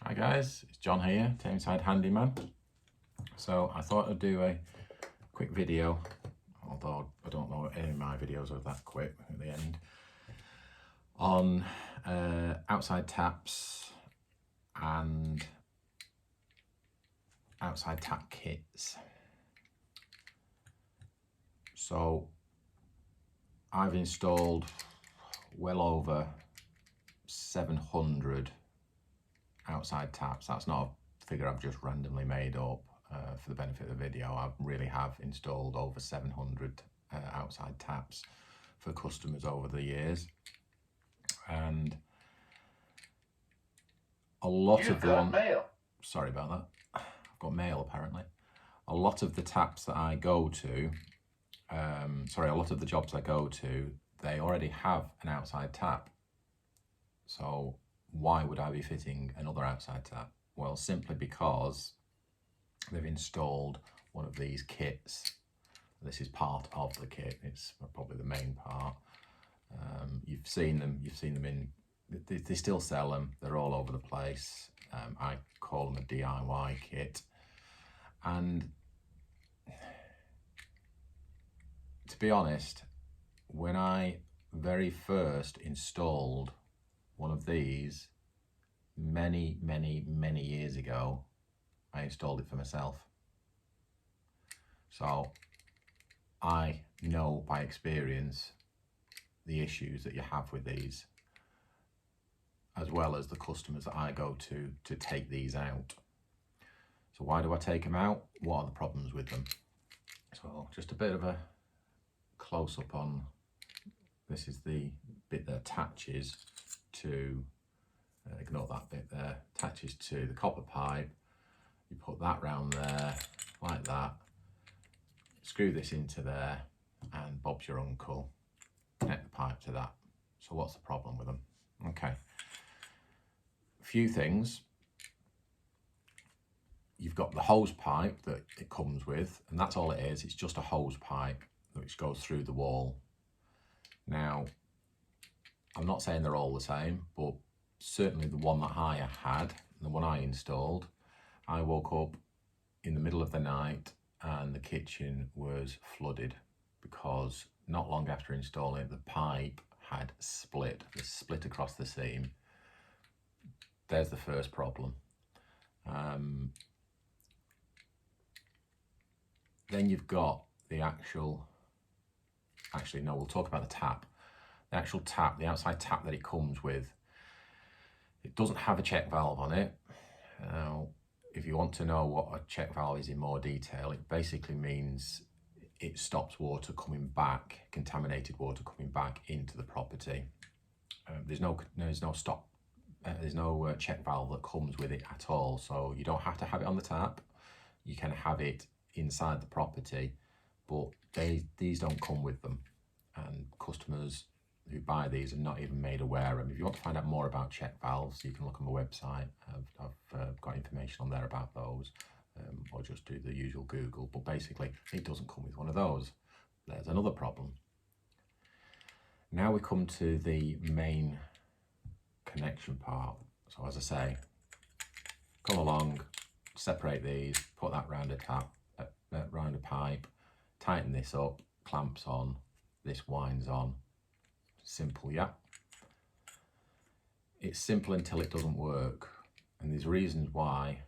Hi guys, it's John here, Tameside Handyman. So I thought I'd do a quick video, although I don't know if any of my videos are that quick at the end, on outside taps and outside tap kits. So I've installed well over 700 outside taps. That's not a figure I've just randomly made up for the benefit of the video. I really have installed over 700 outside taps for customers over the years, and a lot of the mail. Sorry about that. I've got mail apparently. A lot of the taps that I go to, a lot of the jobs I go to, they already have an outside tap. So why would I be fitting another outside tap? Well, simply because they've installed one of these kits. This is part of the kit. It's probably the main part. You've seen them in, they still sell them. They're all over the place. I call them a DIY kit. And to be honest, when I very first installed one of these many years ago, I installed it for myself. So I know by experience the issues that you have with these, as well as the customers that I go to take these out. So why do I take them out? What are the problems with them? So just a bit of a close-up on, this is the bit that attaches to, ignore that bit there, attaches to the copper pipe. You put that round there, like that, screw this into there, and Bob's your uncle. Connect the pipe to that. So what's the problem with them? Okay, a few things. You've got the hose pipe that it comes with, and that's all it is. It's just a hose pipe which goes through the wall. Now, I'm not saying they're all the same, but certainly the one that I had, the one I installed, I woke up in the middle of the night and the kitchen was flooded because not long after installing it, the pipe had split. It split across the seam. There's the first problem. Then you've got the we'll talk about the tap. The actual tap, the outside tap that it comes with, it doesn't have a check valve on it. Now, if you want to know what a check valve is in more detail, it basically means it stops water coming back, contaminated water coming back into the property. There's no check valve that comes with it at all, so you don't have to have it on the tap. You can have it inside the property, but these don't come with them, and customers who buy these are not even made aware of them. If you want to find out more about check valves, you can look on my website. I've got information on there about those, or just do the usual Google, but basically it doesn't come with one of those. There's another problem. Now we come to the main connection part. So as I say, come along, separate these, put that round a tap, round a pipe, tighten this up, clamps on, this winds on. Simple, yeah? It's simple until it doesn't work, and there's reasons why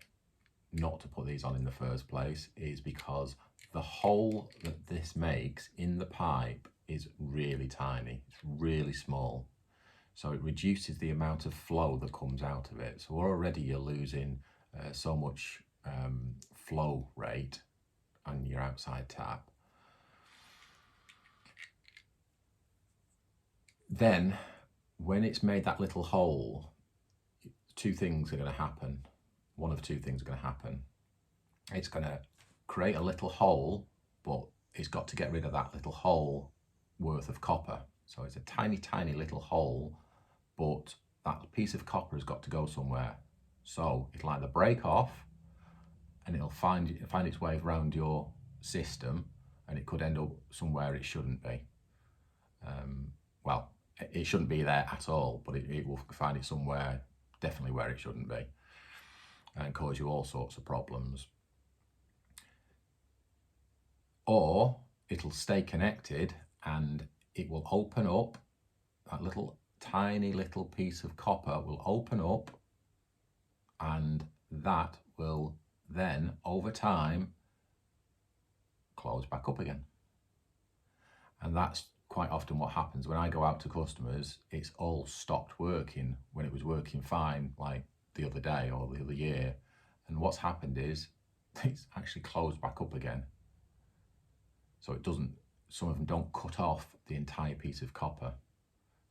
not to put these on in the first place, is because the hole that this makes in the pipe is really tiny, it's really small, so it reduces the amount of flow that comes out of it. So already you're losing so much flow rate on your outside tap. Then, when it's made that little hole, two things are going to happen. One of two things are going to happen. It's going to create a little hole, but it's got to get rid of that little hole worth of copper. So it's a tiny little hole, but that piece of copper has got to go somewhere. So it'll either break off, and it'll find its way around your system, and it could end up somewhere it shouldn't be. Well, it shouldn't be there at all, but it will find it somewhere, definitely where it shouldn't be. and cause you all sorts of problems. Or it'll stay connected and it will open up, that little tiny little piece of copper will open up, and that will then over time close back up again. And that's quite often what happens when I go out to customers. It's all stopped working when it was working fine, like the other day or the other year. And what's happened is it's actually closed back up again. So it doesn't, some of them don't cut off the entire piece of copper.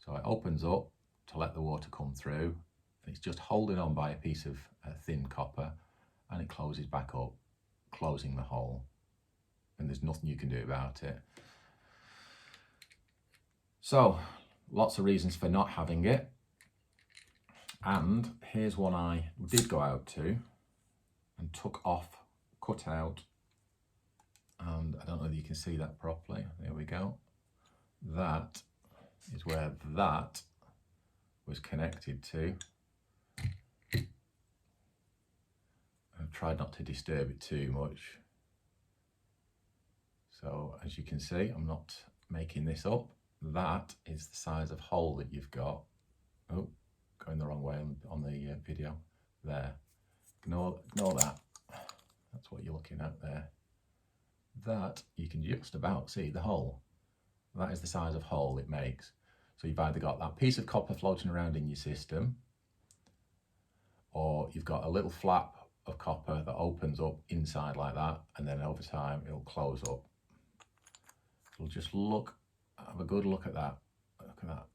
So it opens up to let the water come through, and it's just holding on by a piece of thin copper, and it closes back up, closing the hole. And there's nothing you can do about it. So lots of reasons for not having it. And here's one I did go out to and took off, cut out, and I don't know if you can see that properly. There we go. That is where that was connected to. I've tried not to disturb it too much. So as you can see, I'm not making this up. That is the size of hole that you've got. Oh, going the wrong way on the video. There. Ignore that. That's what you're looking at there. That, you can just about see the hole. That is the size of hole it makes. So you've either got that piece of copper floating around in your system, or you've got a little flap of copper that opens up inside like that, and then over time it'll close up. We'll just have a good look at that. Look at that.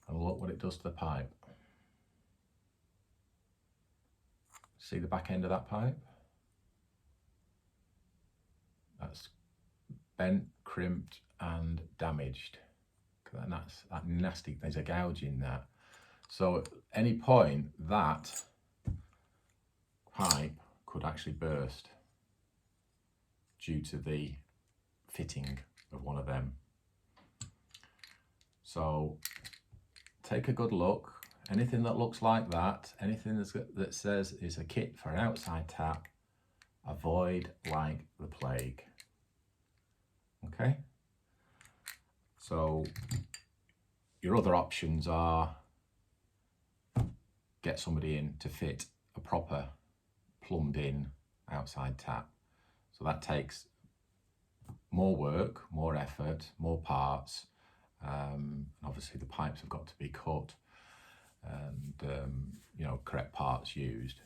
And look what it does to the pipe. See the back end of that pipe? That's bent, crimped and damaged. And that's that nasty, there's a gouge in that. So at any point that pipe could actually burst due to the fitting of one of them. So take a good look. Anything that looks like that, anything that says it's a kit for an outside tap, avoid like the plague. Okay? So your other options are get somebody in to fit a proper plumbed in outside tap. So that takes more work, more effort, more parts. Obviously the pipes have got to be cut and you know, correct parts used,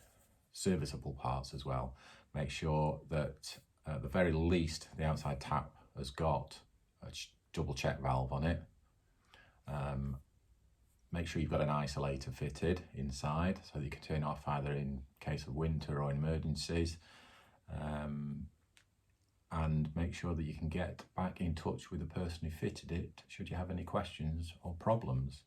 serviceable parts as well. Make sure that at the very least the outside tap has got a double check valve on it. Make sure you've got an isolator fitted inside so that you can turn it off either in case of winter or emergencies. And make sure that you can get back in touch with the person who fitted it should you have any questions or problems.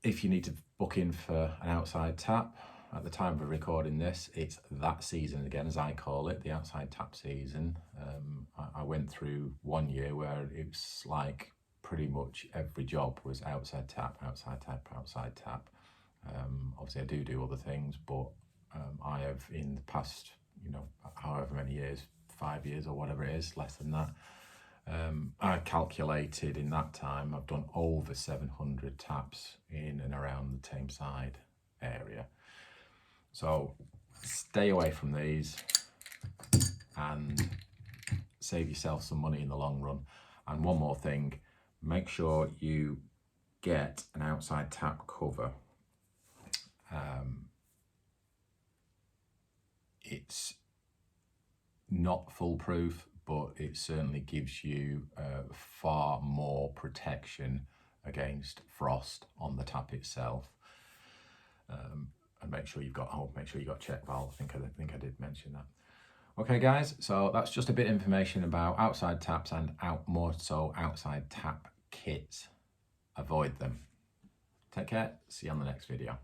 If you need to book in for an outside tap, at the time of recording this, it's that season again, as I call it, the outside tap season. I went through 1 year where it was like pretty much every job was outside tap, outside tap, outside tap. Obviously I do other things, but I have in the past, you know, however many years, 5 years or whatever it is, less than that, I calculated in that time I've done over 700 taps in and around the Tameside area. So stay away from these and save yourself some money in the long run. And one more thing, make sure you get an outside tap cover. It's not foolproof, but it certainly gives you far more protection against frost on the tap itself. And make sure you've got check valve. I think I did mention that. Okay guys, so that's just a bit of information about outside taps and more so outside tap kits. Avoid them. Take care, see you on the next video.